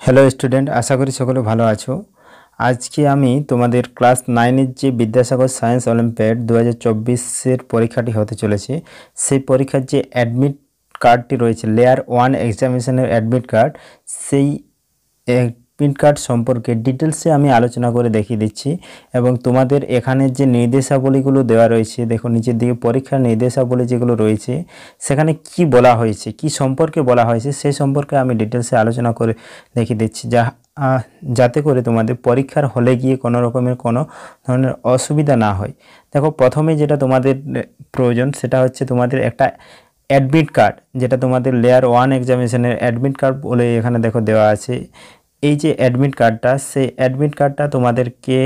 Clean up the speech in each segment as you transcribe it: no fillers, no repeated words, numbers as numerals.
Hello student, আশা করি সকলে ভালো আছো। আজকে আমি তোমাদের ক্লাস 9-এর যে বিদ্যাসাগর সায়েন্স অলিম্পিয়াড 2024-এর পরীক্ষাটি হতে চলেছে, সেই পরীক্ষার যে অ্যাডমিট কার্ডটি রয়েছে, লেয়ার 1 এক্সামিনেশনের অ্যাডমিট কার্ড, সেই অ্যাডমিট কার্ড সম্পর্কে ডিটেলসে আমি আলোচনা করে দেখিয়ে দিচ্ছি। এবং তোমাদের এখানে যে নির্দেশাবলীগুলো দেওয়া রয়েছে, দেখো নিচের দিকে পরীক্ষার নির্দেশাবলী যেগুলো রয়েছে, সেখানে কি বলা হয়েছে, কি সম্পর্কে বলা হয়েছে, সেই সম্পর্কে আমি ডিটেলসে আলোচনা করে দেখিয়ে দিচ্ছি, যাতে করে তোমাদের পরীক্ষার হলে গিয়ে কোনো রকমের কোনো ধরনের অসুবিধা না হয়। দেখো প্রথমে যেটা তোমাদের প্রয়োজন সেটা হচ্ছে তোমাদের একটা অ্যাডমিট কার্ড, যেটা তোমাদের লেয়ার 1 এক্সামিনেশনের অ্যাডমিট কার্ড বলে এখানে দেখো দেওয়া আছে। এই যে অ্যাডমিট কার্ডটা, সেই অ্যাডমিট কার্ডটা তোমাদেরকে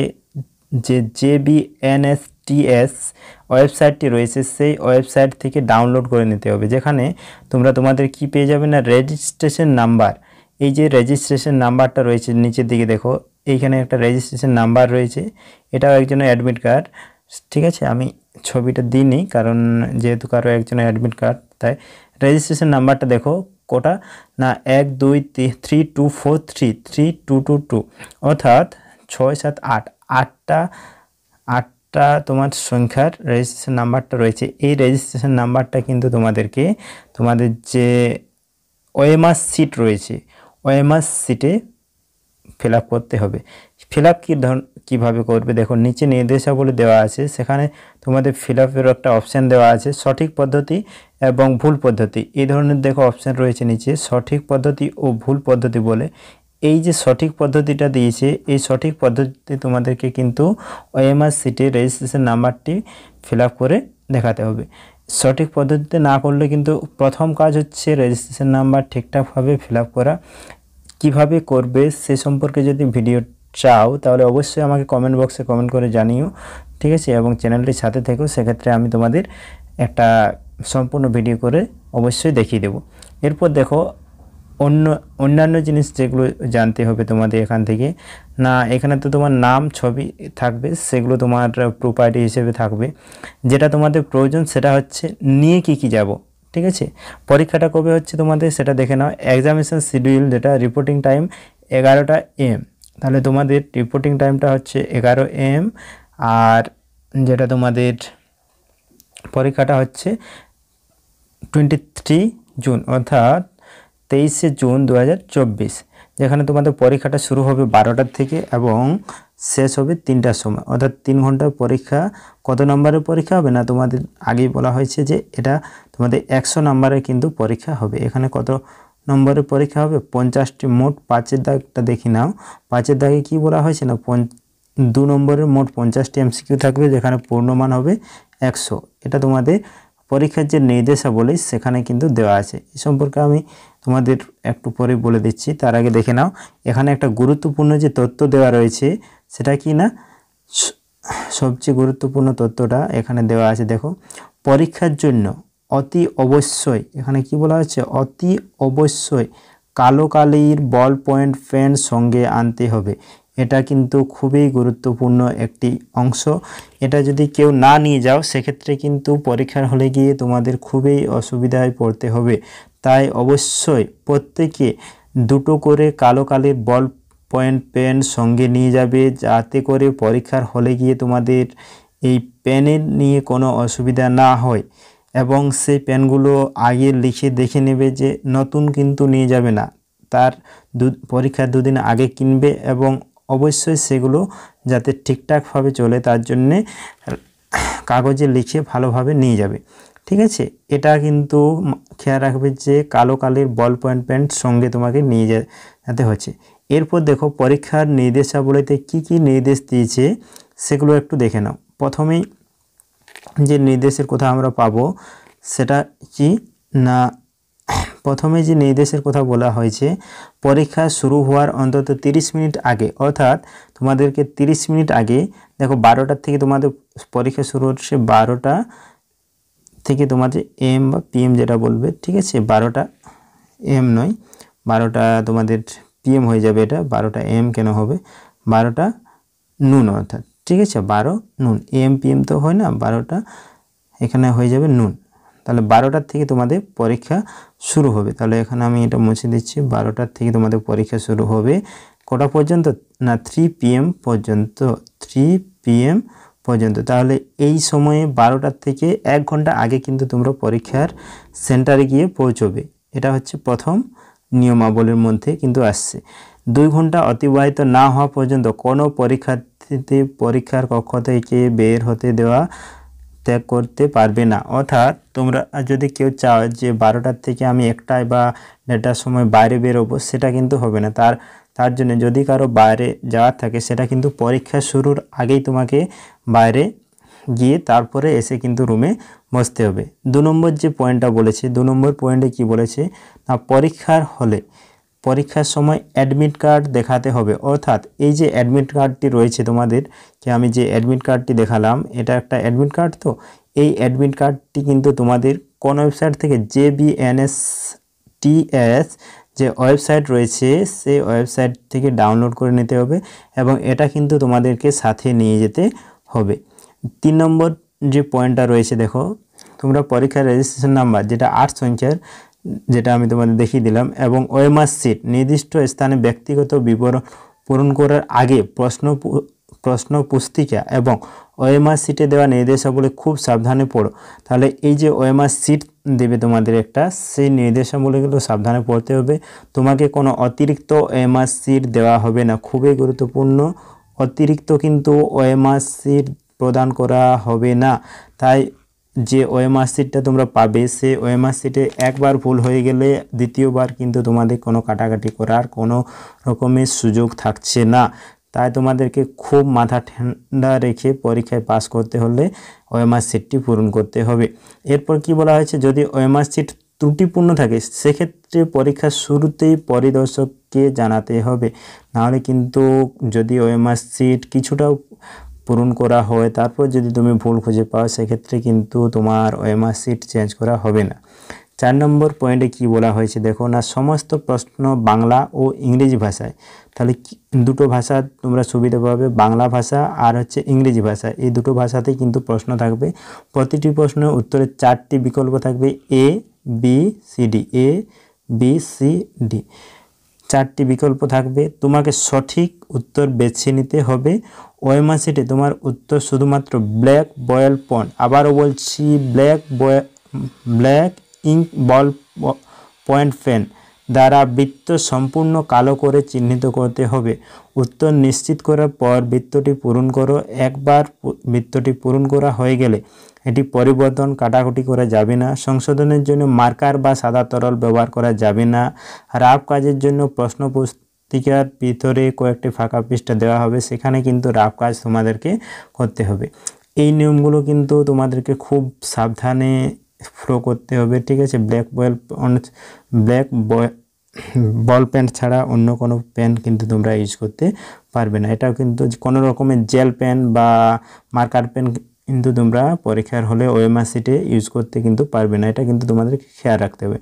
যে JBNSTS ওয়েবসাইটটি রয়েছে, সেই ওয়েবসাইট থেকে ডাউনলোড করে নিতে হবে, যেখানে তোমাদের কি পেয়ে যাবে না, রেজিস্ট্রেশন নাম্বার। এই যে রেজিস্ট্রেশন নাম্বারটা রয়েছে নিচের দিকে দেখো, এইখানে একটা রেজিস্ট্রেশন নাম্বার রয়েছে, এটাও একজনের অ্যাডমিট কার্ড। ঠিক আছে, আমি ছবিটা দিইনি কারণ যেহেতু কারো একজনের অ্যাডমিট কার্ড, তাই রেজিস্ট্রেশন নাম্বারটা দেখো কোটা না 12332433222, অর্থাৎ 678 আটটা তোমার সংখ্যার রেজিস্ট্রেশন নাম্বারটা রয়েছে। এই রেজিস্ট্রেশন নাম্বারটা কিন্তু তোমাদেরকে তোমাদের যে ওএমআর সিট রয়েছে, ওএমআর সিটে ফিল আপ করতে হবে। ফিল আপ কীভাবে করবে দেখো, নিচে নির্দেশাবলী দেওয়া আছে, সেখানে তোমাদের ফিল আপের একটা অপশান দেওয়া আছে, সঠিক পদ্ধতি এবং ভুল পদ্ধতি। এই ধরনের দেখো অপশান রয়েছে নিচে, সঠিক পদ্ধতি ও ভুল পদ্ধতি বলে। এই যে সঠিক পদ্ধতিটা দিয়েছে, এই সঠিক পদ্ধতিতে তোমাদেরকে কিন্তু ওএমআর সিটে রেজিস্ট্রেশন নাম্বারটি ফিল আপ করে দেখাতে হবে। সঠিক পদ্ধতিতে না করলে কিন্তু প্রথম কাজ হচ্ছে রেজিস্ট্রেশন নাম্বার ঠিকঠাকভাবে ফিল আপ করা। কীভাবে করবে সে সম্পর্কে যদি ভিডিও চাও তাহলে অবশ্যই আমাকে কমেন্ট বক্সে কমেন্ট করে জানিও, ঠিক আছে। এবং চ্যানেলটির সাথে থেকো, সেক্ষেত্রে আমি তোমাদের একটা সম্পূর্ণ ভিডিও করে অবশ্যই দেখিয়ে দেব। এরপর দেখো অন্যান্য জিনিস যেগুলো জানতে হবে তোমাদের এখান থেকে, না এখানে তো তোমার নাম ছবি থাকবে, সেগুলো তোমার প্রুফ আইডি হিসেবে থাকবে। যেটা তোমাদের প্রয়োজন সেটা হচ্ছে নিয়ে কি যাব, ঠিক আছে। পরীক্ষাটা কবে হচ্ছে তোমাদের সেটা দেখে নাও। এক্সামিনেশন শিডিউল, যেটা রিপোর্টিং টাইম 11টা AM, তাহলে তোমাদের রিপোর্টিং টাইমটা হচ্ছে 11 AM। আর যেটা তোমাদের পরীক্ষাটা হচ্ছে 23 জুন, অর্থাৎ 23শে জুন 2024, যেখানে তোমাদের পরীক্ষাটা শুরু হবে 12টার থেকে এবং শেষ হবে 3টার সময়, অর্থাৎ 3 ঘন্টার পরীক্ষা। কত নম্বরের পরীক্ষা হবে না, তোমাদের আগেই বলা হয়েছে যে এটা তোমাদের 100 নম্বরের কিন্তু পরীক্ষা হবে। এখানে কত নম্বরের পরীক্ষা হবে, 50টি। মোট 5-এর দাগটা দেখি নাও, 5-এর দাগে কী বলা হয়েছে না, 2 নম্বরের মোট 50টি MCQ থাকবে, যেখানে পূর্ণমান হবে 100। এটা তোমাদের পরীক্ষার যে নির্দেশাবলী সেখানে কিন্তু দেওয়া আছে। এই সম্পর্কে আমি তোমাদের একটু পরে বলে দিচ্ছি, তার আগে দেখে নাও এখানে একটা গুরুত্বপূর্ণ যে তথ্য দেওয়া রয়েছে, সেটা কি না, সবচেয়ে গুরুত্বপূর্ণ তথ্যটা এখানে দেওয়া আছে। দেখো, পরীক্ষার জন্য অতি অবশ্যই, এখানে কি বলা হচ্ছে, অতি অবশ্যই কালো কালির বল পয়েন্ট পেন সঙ্গে আনতে হবে। এটা কিন্তু খুবই গুরুত্বপূর্ণ একটি অংশ। এটা যদি কেউ না নিয়ে যাও, সেক্ষেত্রে কিন্তু পরীক্ষার হলে গিয়ে তোমাদের খুবই অসুবিধায় পড়তে হবে। তাই অবশ্যই প্রত্যেকে 2টো করে কালো কালির বল পয়েন্ট পেন সঙ্গে নিয়ে যাবে, যাতে করে পরীক্ষার হলে গিয়ে তোমাদের এই পেনের নিয়ে কোনো অসুবিধা না হয়। এবং সেই পেনগুলো আগে লিখে দেখে নেবে, যে নতুন কিন্তু নিয়ে যাবে না, তার পরীক্ষার 2 দিন আগে কিনবে, এবং অবশ্যই সেগুলো যাতে ঠিকঠাকভাবে চলে তার জন্যে কাগজে লিখে ভালোভাবে নিয়ে যাবে, ঠিক আছে। এটা কিন্তু খেয়াল রাখবে যে কালো কালির বল পয়েন্ট পেন সঙ্গে তোমাকে নিয়ে যেতে হচ্ছে। এরপর দেখো পরীক্ষার নির্দেশাবলীতে কি নির্দেশ দিয়েছে সেগুলো একটু দেখে নাও। প্রথমেই যে নির্দেশের কথা আমরা পাবো সেটা কি না, প্রথমে যে নির্দেশের কথা বলা হয়েছে, পরীক্ষা শুরু হওয়ার অন্তত 30 মিনিট আগে, অর্থাৎ তোমাদেরকে 30 মিনিট আগে, দেখো 12টার থেকে তোমাদের পরীক্ষা শুরু হচ্ছে, 12টা থেকে তোমাদের AM বা PM যেটা বলবে, ঠিক আছে। 12টা AM নয়, 12টা তোমাদের PM হয়ে যাবে। এটা 12টা AM কেন হবে, 12টা নুন, অর্থাৎ ঠিক আছে, 12 নুন। AM PM তো হয় না, 12টা এখানে হয়ে যাবে নুন। তাহলে 12টার থেকে তোমাদের পরীক্ষা শুরু হবে। তাহলে এখানে আমি এটা মুছে দিচ্ছি, 12টার থেকে তোমাদের পরীক্ষা শুরু হবে কটা পর্যন্ত না 3 PM পর্যন্ত, 3 PM পর্যন্ত। তাহলে এই সময়ে 12টার থেকে 1 ঘন্টা আগে কিন্তু তোমরা পরীক্ষার সেন্টারে গিয়ে পৌঁছবে। এটা হচ্ছে প্রথম নিয়মাবলীর মধ্যে কিন্তু আসছে। 2 ঘন্টা অতিবাহিত না হওয়া পর্যন্ত কোনো পরীক্ষার্থীতে পরীক্ষার কক্ষ থেকে বের হতে দেওয়া ত্যাগ করতে পারবে না। অর্থাৎ তোমরা যদি কেউ চাও যে 12টার থেকে আমি 1টায় বা 1টার সময় বাইরে বেরোবো, সেটা কিন্তু হবে না। তার জন্য যদি কারো বাইরে যাওয়ার থাকে সেটা কিন্তু পরীক্ষা শুরুর আগেই তোমাকে বাইরে গিয়ে তারপরে এসে কিন্তু রুমে বসতে হবে। 2 নম্বর যে পয়েন্টটা বলেছে, 2 নম্বর পয়েন্টে কি বলেছে না পরীক্ষার হলে পরীক্ষার সময় অ্যাডমিট কার্ড দেখাতে হবে। অর্থাৎ এই যে অ্যাডমিট কার্ডটি রয়েছে তোমাদেরকে আমি যে অ্যাডমিট কার্ডটি দেখালাম, এটা একটা অ্যাডমিট কার্ড। তো এই অ্যাডমিট কার্ডটি কিন্তু তোমাদের কোন ওয়েবসাইট থেকে JBNSTS যে ওয়েবসাইট রয়েছে সেই ওয়েবসাইট থেকে ডাউনলোড করে নিতে হবে এবং এটা কিন্তু তোমাদেরকে সাথে নিয়ে যেতে হবে। 3 নম্বর যে পয়েন্টটা রয়েছে দেখো, তোমরা পরীক্ষার রেজিস্ট্রেশন নাম্বার যেটা 8 সংখ্যার, যেটা আমি তোমাদের দেখিয়ে দিলাম, এবং ওএমআর সিট নির্দিষ্ট স্থানে ব্যক্তিগত বিবরণ পূরণ করার আগে প্রশ্ন পুস্তিকা এবং ওএমআর সিটে দেওয়া নির্দেশাবলী খুব সাবধানে পড়ো। তাহলে এই যে ওএমআর সিট দেবে তোমাদের একটা, সেই নির্দেশাবলীগুলো সাবধানে পড়তে হবে। তোমাকে কোনো অতিরিক্ত ওএমআর সিট দেওয়া হবে না, খুবই গুরুত্বপূর্ণ। অতিরিক্ত কিন্তু ওএমআর সিট প্রদান করা হবে না। তাই যে ওএমআর সিটটা তোমরা পাবে, সেই ওএমআর সিটে একবার ভুল হয়ে গেলে দ্বিতীয়বার কিন্তু তোমাদের কোনো কাটাকাটি করার কোনো রকমের সুযোগ থাকছে না। তাই তোমাদেরকে খুব মাথা ঠান্ডা রেখে পরীক্ষায় পাস করতে হলে ওএমআর সিটটি পূরণ করতে হবে। এরপর কি বলা হয়েছে, যদি ওএমআর সিট ত্রুটিপূর্ণ থাকে সেক্ষেত্রে পরীক্ষার শুরুতেই পরিদর্শককে জানাতে হবে। নাহলে কিন্তু যদি ওএমআর সিট কিছুটাও পূরণ করা হয় তারপর যদি তুমি ভুল খুঁজে পাও সেক্ষেত্রে কিন্তু তোমার ওএমআর সিট চেঞ্জ করা হবে না। 4 নম্বর পয়েন্টে কি বলা হয়েছে দেখো না, সমস্ত প্রশ্ন বাংলা ও ইংরেজি ভাষায়। তাহলে দুটো ভাষা তোমরা সুবিধা পাবে, বাংলা ভাষা আর হচ্ছে ইংরেজি ভাষা, এই দুটো ভাষাতেই কিন্তু প্রশ্ন থাকবে। প্রতিটি প্রশ্নের উত্তরে 4টি বিকল্প থাকবে, ABCD, ABCD 4টি বিকল্প থাকবে। তোমাকে সঠিক উত্তর বেছে নিতে হবে। ওএমআর সিটে তোমার উত্তর শুধুমাত্র ব্ল্যাক বয়েল পয়েন্ট, আবারও বলছি black ink ball point pen দ্বারা বৃত্ত সম্পূর্ণ কালো করে চিহ্নিত করতে হবে। উত্তর নিশ্চিত করার পর বৃত্তটি পূরণ করো। একবার বৃত্তটি পূরণ করা হয়ে গেলে এটি পরিবর্তন কাটাকুটি করা যাবে না। সংশোধনের জন্য মার্কার বা সাদা তরল ব্যবহার করা যাবে না। রাফ কাজের জন্য প্রশ্ন পুস্তিকার ভিতরে কয়েকটি ফাঁকা পৃষ্ঠা দেওয়া হবে, সেখানে কিন্তু রাফ কাজ তোমাদেরকে করতে হবে। এই নিয়মগুলো কিন্তু তোমাদেরকে খুব সাবধানে ফলো করতে হবে, ঠিক আছে। ব্ল্যাক বল পেন ছাড়া অন্য কোনো পেন কিন্তু তোমরা ইউজ করতে পারবে না। এটাও কিন্তু কোনো রকমের জেল পেন বা মার্কার পেন কিন্তু তোমরা পরীক্ষার হলে ওএমআর সিটে ইউজ করতে কিন্তু পারবে না, এটা কিন্তু তোমাদেরকে খেয়াল রাখতে হবে।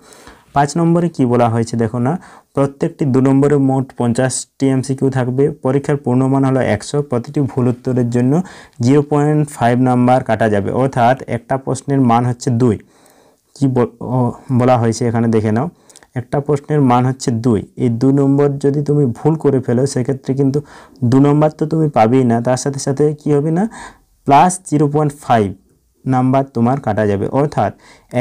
5 নম্বরে কি বলা হয়েছে দেখো না, প্রত্যেকটি 2 নম্বরে মোট 50টি এমসিকিউ থাকবে। পরীক্ষার পূর্ণমান হলো 100। প্রতিটি ভুল উত্তরের জন্য 0.5 নাম্বার কাটা যাবে, অর্থাৎ একটা প্রশ্নের মান হচ্ছে 2। কি বলা হয়েছে এখানে দেখে নাও, একটা প্রশ্নের মান হচ্ছে 2। এই 2 নম্বর যদি তুমি ভুল করে ফেলো সেক্ষেত্রে কিন্তু 2 নম্বর তো তুমি পাবেই না, তার সাথে সাথে কি হবে না প্লাস 0.5 নাম্বার তোমার কাটা যাবে। অর্থাৎ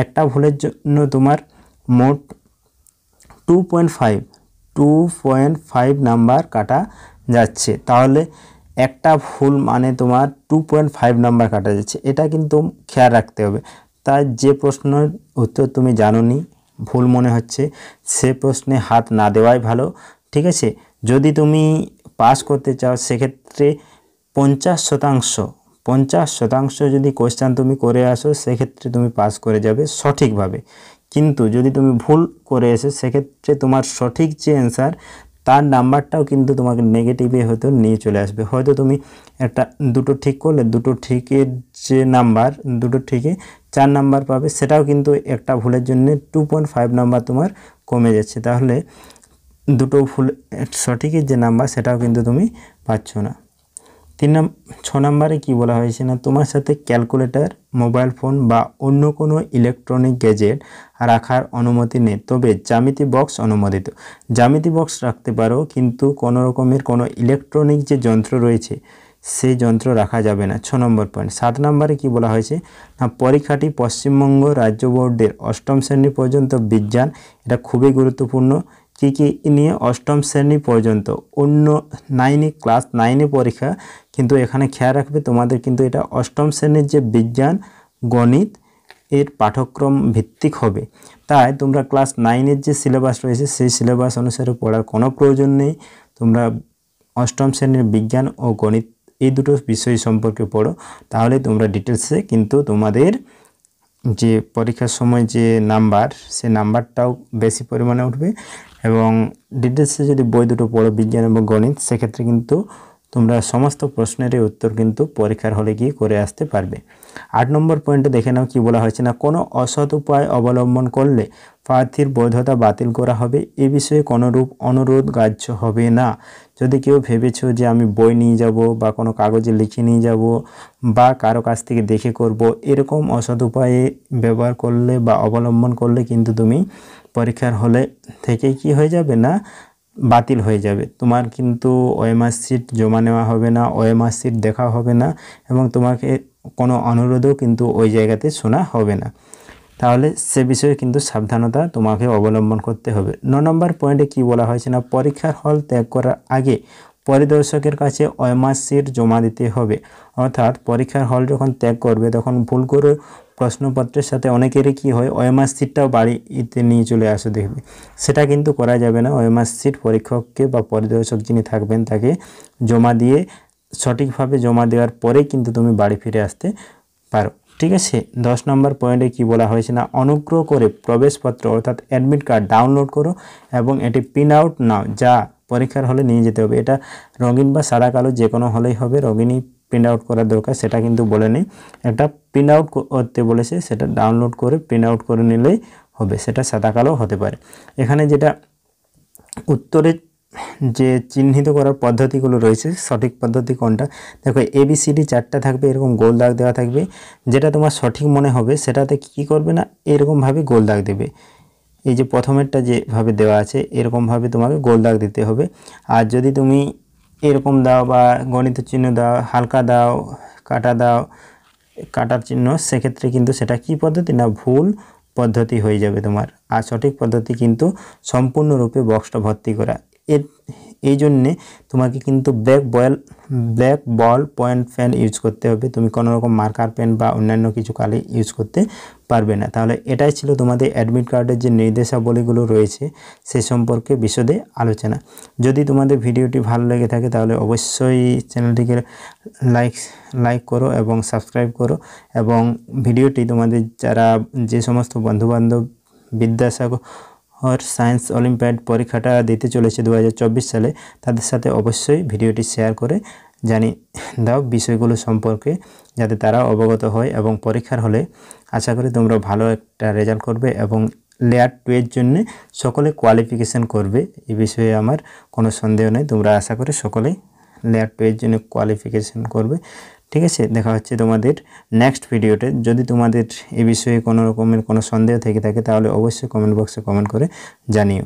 একটা ভুলের জন্য তোমার মোট 2.5 নাম্বার কাটা যাচ্ছে। তাহলে একটা ভুল মানে তোমার 2.5 নাম্বার কাটা যাচ্ছে, এটা কিন্তু খেয়াল রাখতে হবে। তাই যে প্রশ্নের উত্তর তুমি জানোনি, ভুল মনে হচ্ছে, সে প্রশ্নে হাত না দেওয়াই ভালো, ঠিক আছে। যদি তুমি পাস করতে চাও সেক্ষেত্রে 50% যদি কোয়েশ্চেন তুমি করে আসো সেক্ষেত্রে তুমি পাস করে যাবে সঠিকভাবে। কিন্তু যদি তুমি ভুল করে এসো সেক্ষেত্রে তোমার সঠিক যে অ্যান্সার তার নাম্বারটাও কিন্তু তোমাকে নেগেটিভে হয়তো নিয়ে চলে আসবে। হয়তো তুমি দুটো ঠিক করলে, দুটো ঠিকের যে নাম্বার, দুটো ঠিকে 4 নাম্বার পাবে, সেটাও কিন্তু একটা ভুলের জন্য 2.5 নাম্বার তোমার কমে যাচ্ছে। তাহলে দুটো ভুল সঠিকের যে নাম্বার সেটাও কিন্তু তুমি পাচ্ছ না। 6 নম্বরে কি বলা হয়েছে না, তোমার সাথে ক্যালকুলেটর, মোবাইল ফোন বা অন্য কোনো ইলেকট্রনিক গ্যাজেট রাখার অনুমতি নেই, তবে জ্যামিতি বক্স অনুমোদিত। জ্যামিতি বক্স রাখতে পারো, কিন্তু কোনো রকমের কোনো ইলেকট্রনিক যে যন্ত্র রয়েছে সেই যন্ত্র রাখা যাবে না। 6 নম্বর পয়েন্ট। 7 নম্বরে কি বলা হয়েছে না, পরীক্ষাটি পশ্চিমবঙ্গ রাজ্য বোর্ডের 8ম শ্রেণী পর্যন্ত বিজ্ঞান, এটা খুবই গুরুত্বপূর্ণ। কি নিয়ে? 8ম শ্রেণী পর্যন্ত, অন্য 9 ক্লাস 9 পরীক্ষা, কিন্তু এখানে খেয়াল রাখবে তোমাদের কিন্তু এটা 8ম শ্রেণীর যে বিজ্ঞান গণিত এর পাঠ্যক্রম ভিত্তিক হবে। তাই তোমরা ক্লাস 9 যে সিলেবাস রয়েছে সেই সিলেবাস অনুসারে পড়ার কোনো প্রয়োজন নেই। তোমরা 8ম শ্রেণীর বিজ্ঞান ও গণিত এই দুটো বিষয় সম্পর্কে পড়ো, তাহলে তোমরা ডিটেলসে কিন্তু তোমাদের যে পরীক্ষার সময় যে নাম্বার, সে নাম্বারটাও বেশি পরিমাণে উঠবে। এবং ডিটেলসে যদি বই দুটো পড়ো, বিজ্ঞান এবং গণিত, সেক্ষেত্রে কিন্তু তোমরা সমস্ত প্রশ্নেরই উত্তর কিন্তু পরীক্ষার হলে গিয়ে করে আসতে পারবে। 8 নম্বর পয়েন্টে দেখে নাও কি বলা হয়েছে না, কোনো অসৎ উপায় অবলম্বন করলে প্রার্থীর বৈধতা বাতিল করা হবে, এ বিষয়ে কোনোরূপ অনুরোধ গ্রাহ্য হবে না। যদি কেউ ভেবেছো যে আমি বই নিয়ে যাব বা কোনো কাগজে লিখে নিয়ে যাব বা কারো কাছ থেকে দেখে করব, এরকম অসৎ উপায়ে ব্যবহার করলে বা অবলম্বন করলে কিন্তু তুমি পরীক্ষার হলে থেকে কি হয়ে যাবে না, বাতিল হয়ে যাবে। তোমার কিন্তু ওএমআর শিট জমা নেওয়া হবে না, ওএমআর শিট দেখা হবে না, এবং তোমাকে কোনো অনুরোধও কিন্তু ওই জায়গাতে শোনা হবে না। তাহলে সে বিষয়ে কিন্তু সাবধানতা তোমাকে অবলম্বন করতে হবে। 9 নম্বর পয়েন্টে কি বলা হয়েছে না, পরীক্ষার হল ত্যাগ করার আগে পরিদর্শকের কাছে ওএমআর শিট জমা দিতে হবে। অর্থাৎ পরীক্ষার হল যখন ত্যাগ করবে তখন ভুল করে প্রশ্নপত্রের সাথে অনেকেরই কি হয়, ওএমআর শিটটাও বাড়িতে নিয়ে চলে আসে দেখবে, সেটা কিন্তু করা যাবে না। ওএমআর শিট পরীক্ষককে বা পরিদর্শক যিনি থাকবেন তাকে জমা দিয়ে সঠিকভাবে জমা দেওয়ার পরেই কিন্তু তুমি বাড়ি ফিরে আসতে পারো। ঠিক আছে। 10 নম্বর পয়েন্টে কি বলা হয়েছে না, অনুগ্রহ করে প্রবেশপত্র অর্থাৎ অ্যাডমিট কার্ড ডাউনলোড করো এবং এটি প্রিন্ট আউট নাও, যা পরীক্ষার হলে নিয়ে যেতে হবে। এটা রঙিন বা সাদা কালো যে কোনো হলেই হবে, রঙিনই প্রিন্ট আউট করার দরকার সেটা কিন্তু বলেনি, একটা প্রিন্ট আউট করতে বলেছে, সেটা ডাউনলোড করে প্রিন্ট আউট করে নিলেই হবে, সেটা সাদা কালো হতে পারে। এখানে যেটা উত্তরের যে চিহ্নিত করার পদ্ধতিগুলো রয়েছে, সঠিক পদ্ধতি কোনটা, দেখো ABCD 4টা থাকবে, এরকম গোল দাগ দেওয়া থাকবে, যেটা তোমার সঠিক মনে হবে সেটাতে কি করবে না, এরকমভাবে গোল দাগ দেবে। এই যে প্রথমেরটা যেভাবে দেওয়া আছে এরকমভাবে তোমাকে গোল দাগ দিতে হবে। আর যদি তুমি এরকম দাও বা গণিত চিহ্ন দাও, হালকা দাও, কাটা দাও, কাটার চিহ্ন, সেক্ষেত্রে কিন্তু সেটা কি পদ্ধতি না, ভুল পদ্ধতি হয়ে যাবে তোমার। আর সঠিক পদ্ধতি কিন্তু সম্পূর্ণরূপে বক্সটা ভর্তি করা। এই জন্যে তোমাকে কিন্তু black ball point pen use করতে হবে, তুমি কোনো রকম মার্কার পেন বা অন্যান্য কিছু কালি ইউজ করতে পারবে না। তাহলে এটাই ছিল তোমাদের অ্যাডমিট কার্ডের যে নির্দেশাবলীগুলো রয়েছে সে সম্পর্কে বিশদে আলোচনা। যদি তোমাদের ভিডিওটি ভালো লেগে থাকে তাহলে অবশ্যই চ্যানেলটিকে লাইক করো এবং সাবস্ক্রাইব করো, এবং ভিডিওটি তোমাদের যারা যে সমস্ত বন্ধুবান্ধব বিদ্যাসাগর সায়েন্স অলিম্পিয়াড পরীক্ষাটা দিতে চলেছে 2024 সালে, তাদের সাথে অবশ্যই ভিডিওটি শেয়ার করে জানিয়ে দাও বিষয়গুলো সম্পর্কে, যাতে তারা অবগত হয় এবং পরীক্ষার হলে আশা করি তোমরা ভালো একটা রেজাল্ট করবে এবং লেয়ার 2 এর জন্য সকলে কোয়ালিফিকেশন করবে, এই বিষয়ে আমার কোনো সন্দেহ নেই। তোমরা আশা করি সকলেই লেয়ার 2 এর জন্য কোয়ালিফিকেশন করবে। ঠিক আছে, দেখা হচ্ছে তোমাদের নেক্সট ভিডিওতে। যদি তোমাদের এই বিষয়ে কোনো রকমের কোনো সন্দেহ থেকে থাকে তাহলে অবশ্যই কমেন্ট বক্সে কমেন্ট করে জানিও।